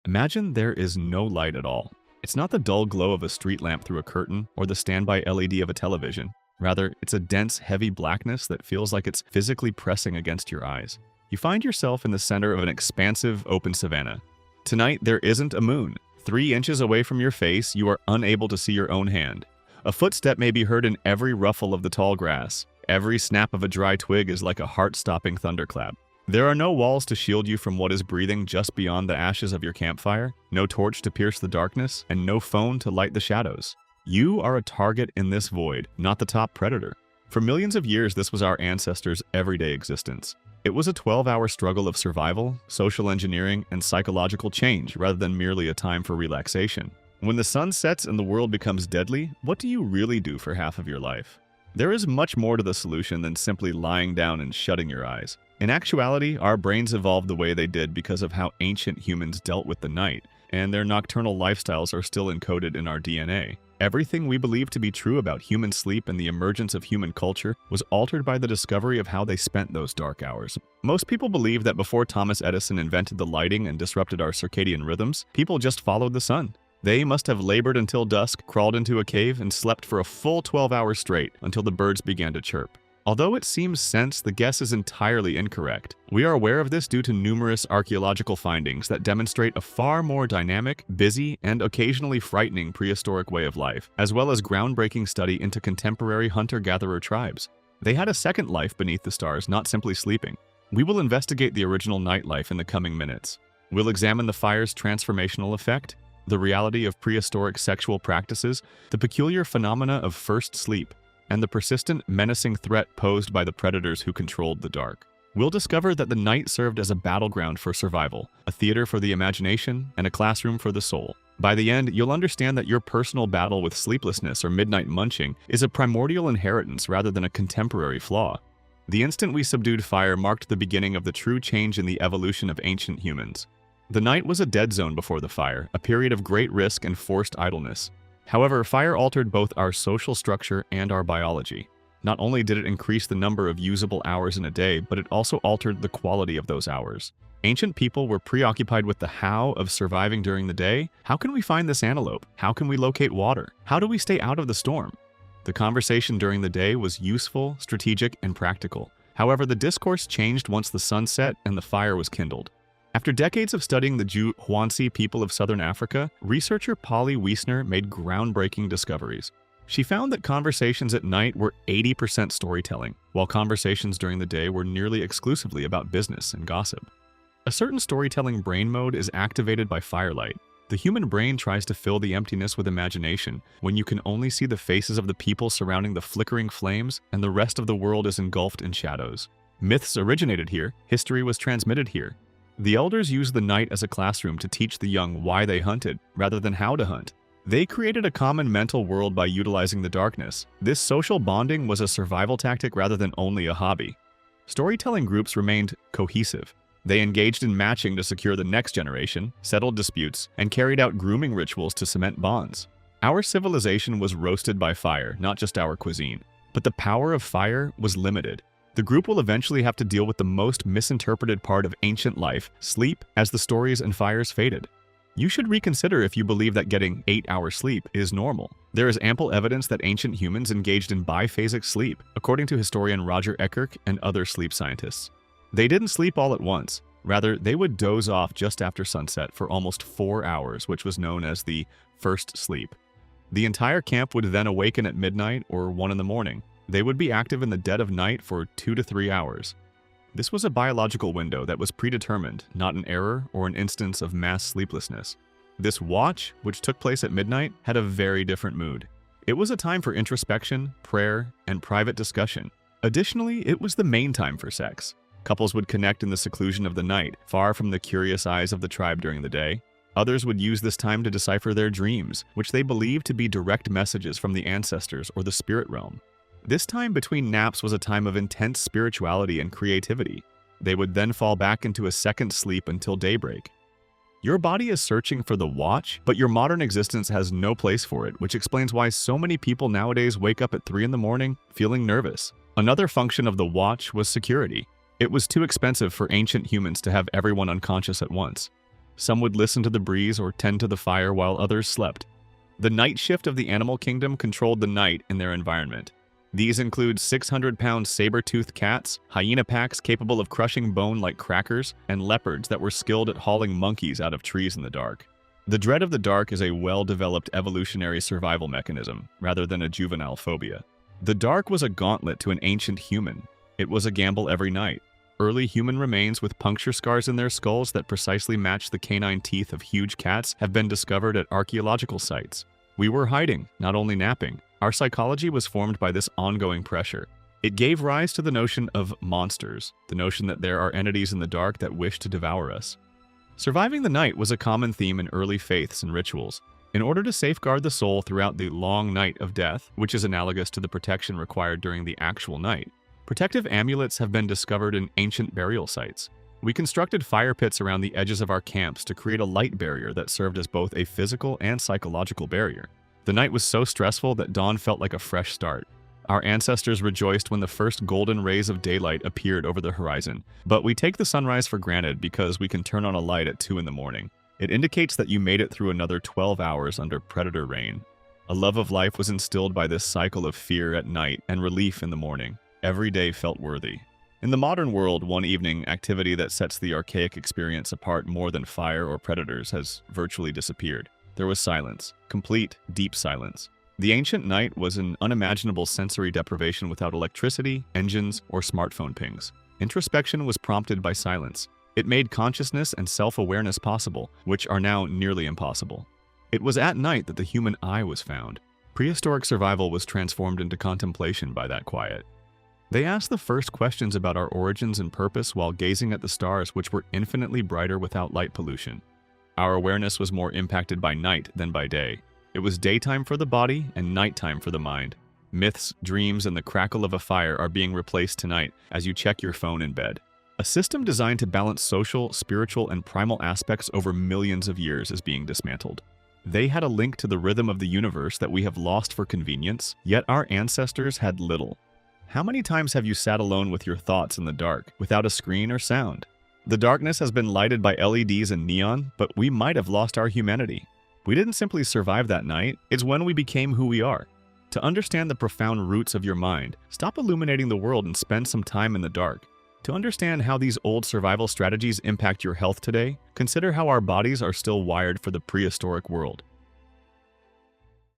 Imagine there is no light at all. It's not the dull glow of a street lamp through a curtain or the standby LED of a television. Rather, it's a dense, heavy blackness that feels like it's physically pressing against your eyes. You find yourself in the center of an expansive, open savanna. Tonight, there isn't a moon. 3 inches away from your face, you are unable to see your own hand. A footstep may be heard in every ruffle of the tall grass. Every snap of a dry twig is like a heart-stopping thunderclap. There are no walls to shield you from what is breathing just beyond the ashes of your campfire, no torch to pierce the darkness, and no phone to light the shadows. You are a target in this void, not the top predator. For millions of years, this was our ancestors' everyday existence. It was a 12-hour struggle of survival, social engineering, and psychological change rather than merely a time for relaxation. When the sun sets and the world becomes deadly, what do you really do for half of your life? There is much more to the solution than simply lying down and shutting your eyes. In actuality, our brains evolved the way they did because of how ancient humans dealt with the night, and their nocturnal lifestyles are still encoded in our DNA. Everything we believe to be true about human sleep and the emergence of human culture was altered by the discovery of how they spent those dark hours. Most people believe that before Thomas Edison invented the lighting and disrupted our circadian rhythms, people just followed the sun. They must have labored until dusk, crawled into a cave, and slept for a full 12 hours straight until the birds began to chirp. Although it seems sense, the guess is entirely incorrect. We are aware of this due to numerous archaeological findings that demonstrate a far more dynamic, busy, and occasionally frightening prehistoric way of life, as well as groundbreaking study into contemporary hunter-gatherer tribes. They had a second life beneath the stars, not simply sleeping. We will investigate the original nightlife in the coming minutes. We'll examine the fire's transformational effect, the reality of prehistoric sexual practices, the peculiar phenomena of first sleep, and the persistent, menacing threat posed by the predators who controlled the dark. We'll discover that the night served as a battleground for survival, a theater for the imagination, and a classroom for the soul. By the end, you'll understand that your personal battle with sleeplessness or midnight munching is a primordial inheritance rather than a contemporary flaw. The instant we subdued fire marked the beginning of the true change in the evolution of ancient humans. The night was a dead zone before the fire, a period of great risk and forced idleness. However, fire altered both our social structure and our biology. Not only did it increase the number of usable hours in a day, but it also altered the quality of those hours. Ancient people were preoccupied with the how of surviving during the day. How can we find this antelope? How can we locate water? How do we stay out of the storm? The conversation during the day was useful, strategic, and practical. However, the discourse changed once the sun set and the fire was kindled. After decades of studying the Juhwansi people of southern Africa, researcher Polly Wiesner made groundbreaking discoveries. She found that conversations at night were 80% storytelling, while conversations during the day were nearly exclusively about business and gossip. A certain storytelling brain mode is activated by firelight. The human brain tries to fill the emptiness with imagination when you can only see the faces of the people surrounding the flickering flames and the rest of the world is engulfed in shadows. Myths originated here, history was transmitted here. The elders used the night as a classroom to teach the young why they hunted, rather than how to hunt. They created a common mental world by utilizing the darkness. This social bonding was a survival tactic rather than only a hobby. Storytelling groups remained cohesive. They engaged in matching to secure the next generation, settled disputes, and carried out grooming rituals to cement bonds. Our civilization was roasted by fire, not just our cuisine. But the power of fire was limited. The group will eventually have to deal with the most misinterpreted part of ancient life, sleep, as the stories and fires faded. You should reconsider if you believe that getting 8-hour sleep is normal. There is ample evidence that ancient humans engaged in biphasic sleep, according to historian Roger Eckerk and other sleep scientists. They didn't sleep all at once. Rather, they would doze off just after sunset for almost 4 hours, which was known as the first sleep. The entire camp would then awaken at midnight or 1 in the morning. They would be active in the dead of night for 2 to 3 hours. This was a biological window that was predetermined, not an error or an instance of mass sleeplessness. This watch, which took place at midnight, had a very different mood. It was a time for introspection, prayer, and private discussion. Additionally, it was the main time for sex. Couples would connect in the seclusion of the night, far from the curious eyes of the tribe during the day. Others would use this time to decipher their dreams, which they believed to be direct messages from the ancestors or the spirit realm. This time between naps was a time of intense spirituality and creativity. They would then fall back into a second sleep until daybreak. Your body is searching for the watch, but your modern existence has no place for it, which explains why so many people nowadays wake up at 3 in the morning feeling nervous. Another function of the watch was security. It was too expensive for ancient humans to have everyone unconscious at once. Some would listen to the breeze or tend to the fire while others slept. The night shift of the animal kingdom controlled the night in their environment. These include 600-pound saber-toothed cats, hyena packs capable of crushing bone like crackers, and leopards that were skilled at hauling monkeys out of trees in the dark. The dread of the dark is a well-developed evolutionary survival mechanism, rather than a juvenile phobia. The dark was a gauntlet to an ancient human. It was a gamble every night. Early human remains with puncture scars in their skulls that precisely match the canine teeth of huge cats have been discovered at archaeological sites. We were hiding, not only napping. Our psychology was formed by this ongoing pressure. It gave rise to the notion of monsters, the notion that there are entities in the dark that wish to devour us. Surviving the night was a common theme in early faiths and rituals. In order to safeguard the soul throughout the long night of death, which is analogous to the protection required during the actual night, protective amulets have been discovered in ancient burial sites. We constructed fire pits around the edges of our camps to create a light barrier that served as both a physical and psychological barrier. The night was so stressful that dawn felt like a fresh start. Our ancestors rejoiced when the first golden rays of daylight appeared over the horizon, but we take the sunrise for granted because we can turn on a light at 2 in the morning. It indicates that you made it through another 12 hours under predator rain. A love of life was instilled by this cycle of fear at night and relief in the morning. Every day felt worthy. In the modern world, one evening activity that sets the archaic experience apart more than fire or predators has virtually disappeared. There was silence, complete, deep silence. The ancient night was an unimaginable sensory deprivation without electricity, engines, or smartphone pings. Introspection was prompted by silence. It made consciousness and self-awareness possible, which are now nearly impossible. It was at night that the human eye was found. Prehistoric survival was transformed into contemplation by that quiet. They asked the first questions about our origins and purpose while gazing at the stars, which were infinitely brighter without light pollution. Our awareness was more impacted by night than by day. It was daytime for the body and nighttime for the mind. Myths, dreams, and the crackle of a fire are being replaced tonight as you check your phone in bed. A system designed to balance social, spiritual, and primal aspects over millions of years is being dismantled. They had a link to the rhythm of the universe that we have lost for convenience, yet our ancestors had little. How many times have you sat alone with your thoughts in the dark, without a screen or sound? The darkness has been lighted by LEDs and neon, but we might have lost our humanity. We didn't simply survive that night, it's when we became who we are. To understand the profound roots of your mind, stop illuminating the world and spend some time in the dark. To understand how these old survival strategies impact your health today, consider how our bodies are still wired for the prehistoric world.